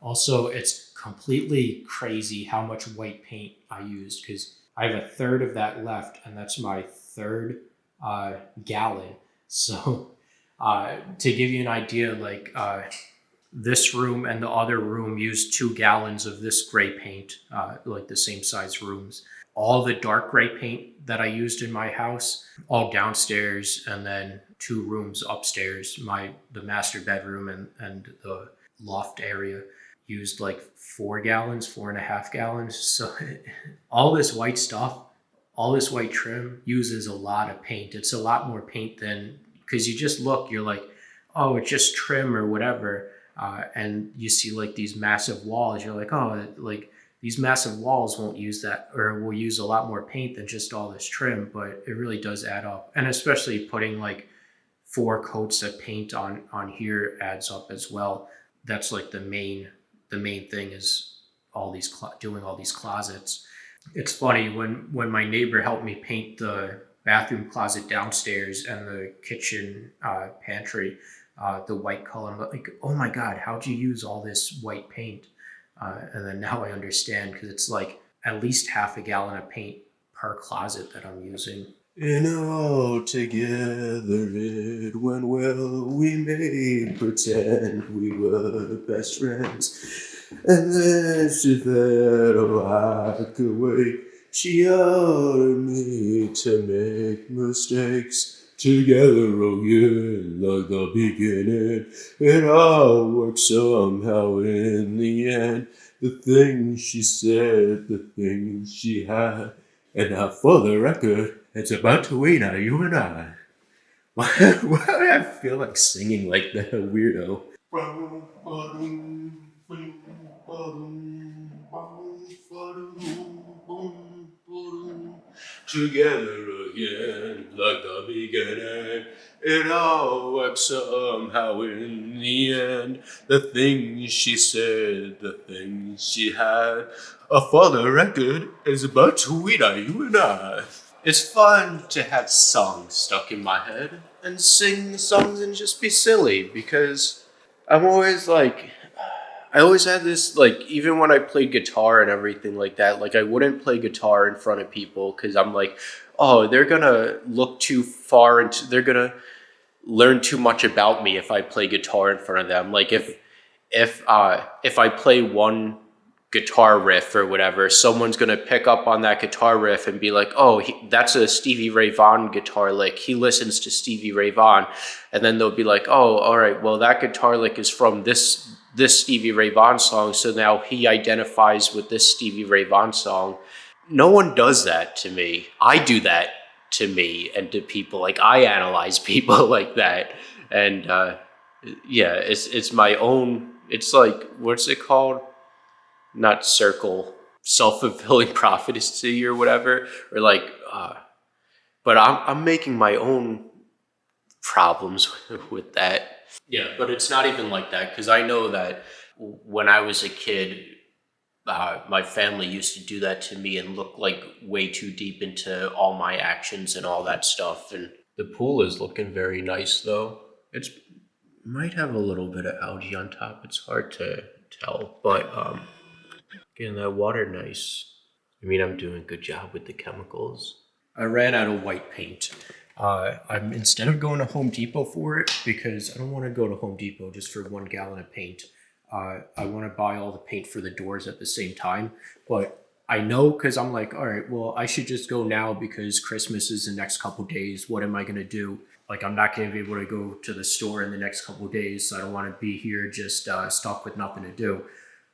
Also, it's completely crazy how much white paint I used because I have a third of that left, and that's my third gallon. So, to give you an idea, like this room and the other room used 2 gallons of this gray paint, like the same size rooms. All the dark gray paint that I used in my house, all downstairs, and then 2 rooms upstairs, the master bedroom and the loft area used like 4 gallons, 4.5 gallons. So all this white stuff, all this white trim uses a lot of paint. It's a lot more paint than, because you just look, you're like, oh, it's just trim or whatever. And you see like these massive walls, you're like, oh, like these massive walls won't use that, or will use a lot more paint than just all this trim, but it really does add up. And especially putting like 4 coats of paint on here adds up as well. That's like the main thing is all these doing all these closets. It's funny when my neighbor helped me paint the bathroom closet downstairs and the kitchen pantry the white color. I'm like, oh my god, how'd you use all this white paint? And then now I understand, because it's like at least half a gallon of paint per closet that I'm using. And all together it went well. We made pretend we were best friends. And then she said, oh, I could wait. She ordered me to make mistakes. Together again, like the beginning. It all worked somehow in the end. The things she said, the things she had. And now for the record, it's about to wait on you and I. Why do I feel like singing like that weirdo? Together again, like the beginning. It all worked somehow in the end. The things she said, the things she had. For the record, is about to wait on you and I. It's fun to have songs stuck in my head and sing songs and just be silly, because I'm always like, I always had this, like, even when I played guitar and everything like that, like, I wouldn't play guitar in front of people because I'm like, oh, they're gonna look too far into, they're gonna learn too much about me if I play guitar in front of them. Like, if I play one guitar riff or whatever, someone's gonna pick up on that guitar riff and be like, oh, that's a Stevie Ray Vaughan guitar lick. He listens to Stevie Ray Vaughan. And then they'll be like, oh, all right, well, that guitar lick is from this Stevie Ray Vaughan song, so now he identifies with this Stevie Ray Vaughan song. No one does that to me. I do that to me and to people. Like, I analyze people like that. And yeah, it's my own, it's like, what's it called? Not circle, self-fulfilling prophecy or whatever, or like, but I'm making my own problems with that. Yeah, but it's not even like that, because I know that when I was a kid, my family used to do that to me and look like way too deep into all my actions and all that stuff. And the pool is looking very nice, though. It's might have a little bit of algae on top. It's hard to tell, but getting that water nice. I mean, I'm doing a good job with the chemicals. I ran out of white paint. I'm instead of going to Home Depot for it, because I don't want to go to Home Depot just for 1 gallon of paint. I want to buy all the paint for the doors at the same time. But I know, because I'm like, all right, well, I should just go now because Christmas is the next couple days. What am I going to do? Like, I'm not going to be able to go to the store in the next couple days, so I don't want to be here just stuck with nothing to do.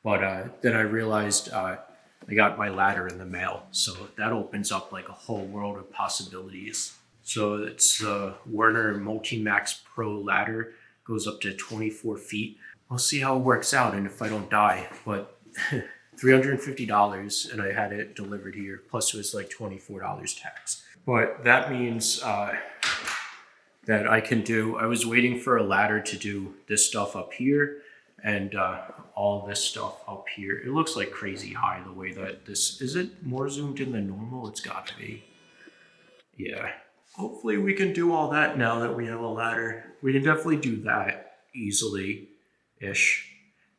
But then I realized I got my ladder in the mail, so that opens up like a whole world of possibilities. So it's Werner Multimax Pro ladder, goes up to 24 feet. We'll see how it works out and if I don't die. But $350, and I had it delivered here. Plus it was like $24 tax. But that means that I can do, I was waiting for a ladder to do this stuff up here and all this stuff up here. It looks like crazy high the way that this, is it more zoomed in than normal? It's got to be. Yeah. Hopefully we can do all that now that we have a ladder. We can definitely do that easily-ish.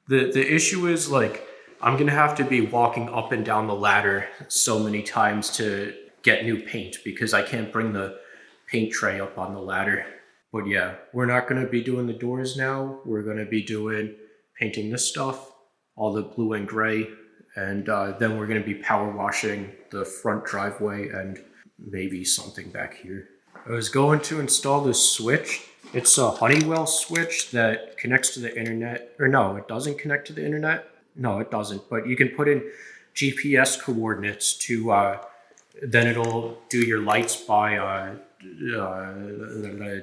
The issue is like I'm gonna have to be walking up and down the ladder so many times to get new paint because I can't bring the paint tray up on the ladder. But yeah, we're not gonna be doing the doors now. We're gonna be doing painting this stuff, all the blue and gray, and then we're gonna be power washing the front driveway and maybe something back here. I was going to install this switch. It's a Honeywell switch that connects to the internet. Or no, it doesn't connect to the internet. No, it doesn't. But you can put in GPS coordinates to, then it'll do your lights by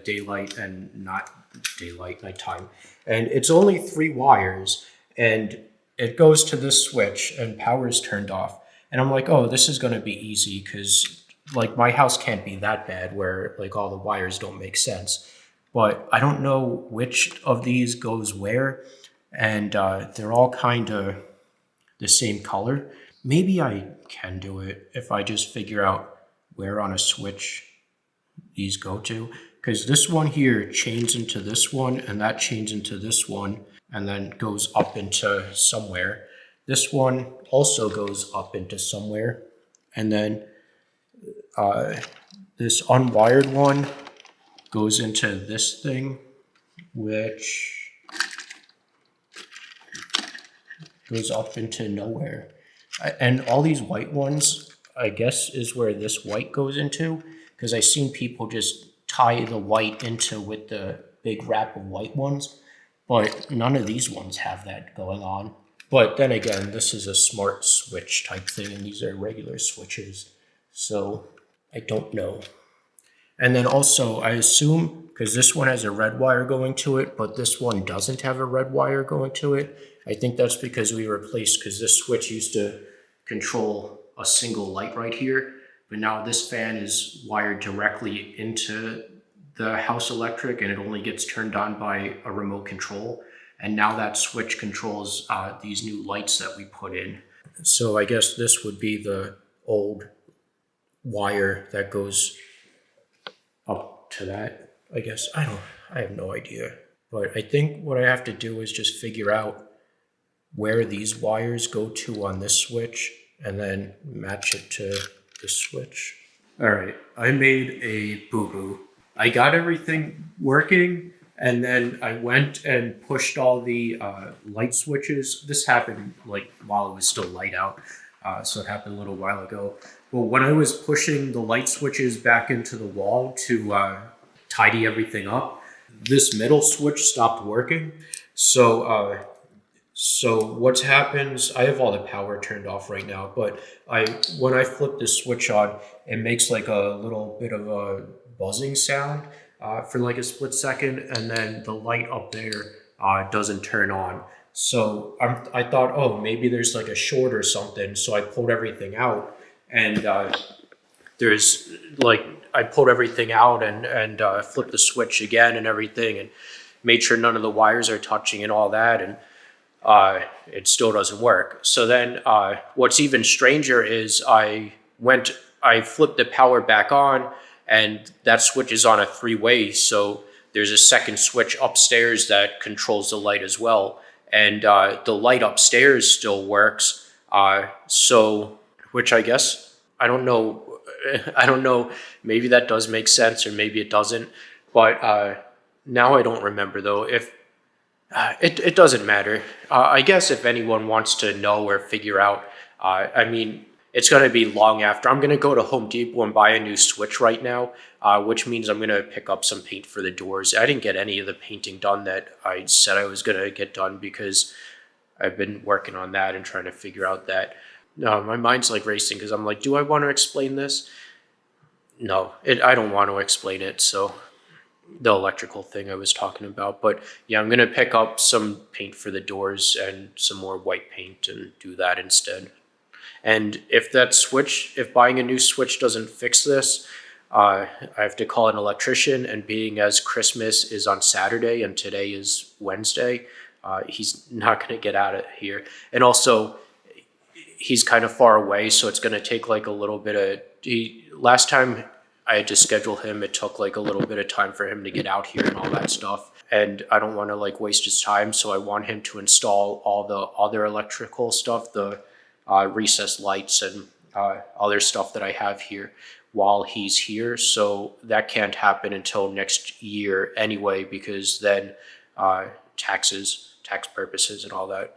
daylight and not daylight, nighttime. And it's only 3 wires, and it goes to this switch, and power is turned off. And I'm like, oh, this is going to be easy because like my house can't be that bad where like all the wires don't make sense. But I don't know which of these goes where, and they're all kind of the same color. Maybe I can do it if I just figure out where on a switch these go to. Because this one here chains into this one, and that chains into this one, and then goes up into somewhere. This one also goes up into somewhere, and then this unwired one goes into this thing, which goes up into nowhere. And all these white ones, I guess, is where this white goes into, because I've seen people just tie the white into with the big wrap of white ones, but none of these ones have that going on. But then again, this is a smart switch type thing, and these are regular switches, so I don't know. And then also, I assume, because this one has a red wire going to it, but this one doesn't have a red wire going to it, I think that's because we replaced, because this switch used to control a single light right here, but now this fan is wired directly into the house electric, and it only gets turned on by a remote control. And now that switch controls these new lights that we put in. So I guess this would be the old wire that goes up to that, I guess. I have no idea. But I think what I have to do is just figure out where these wires go to on this switch and then match it to this switch. All right, I made a boo-boo. I got everything working, and then I went and pushed all the light switches. This happened like while it was still light out, so it happened a little while ago. But when I was pushing the light switches back into the wall to tidy everything up, this middle switch stopped working. So what happens, I have all the power turned off right now, but when I flip this switch on, it makes like a little bit of a buzzing sound for like a split second, and then the light up there doesn't turn on. So I thought, oh, maybe there's like a short or something. So I pulled everything out, and there's like, I pulled everything out and flipped the switch again and everything, and made sure none of the wires are touching and all that, and it still doesn't work. So then what's even stranger is I flipped the power back on, and that switch is on a 3-way. So there's a second switch upstairs that controls the light as well. And the light upstairs still works. So, which I guess, I don't know, maybe that does make sense or maybe it doesn't. But now I don't remember though. If it doesn't matter. I guess if anyone wants to know or figure out, I mean, it's going to be long after. I'm going to go to Home Depot and buy a new switch right now, which means I'm going to pick up some paint for the doors. I didn't get any of the painting done that I said I was going to get done because I've been working on that and trying to figure out that. No, my mind's like racing because I'm like, do I want to explain this? No, I don't want to explain it. So the electrical thing I was talking about. But yeah, I'm going to pick up some paint for the doors and some more white paint and do that instead. And if buying a new switch doesn't fix this, I have to call an electrician, and being as Christmas is on Saturday and today is Wednesday, he's not going to get out of here. And also, he's kind of far away, so it's going to take like a little bit of, last time I had to schedule him. It took like a little bit of time for him to get out here and all that stuff. And I don't want to like waste his time, so I want him to install all the other electrical stuff, the recessed lights and other stuff that I have here while he's here. So that can't happen until next year anyway, because then tax purposes and all that.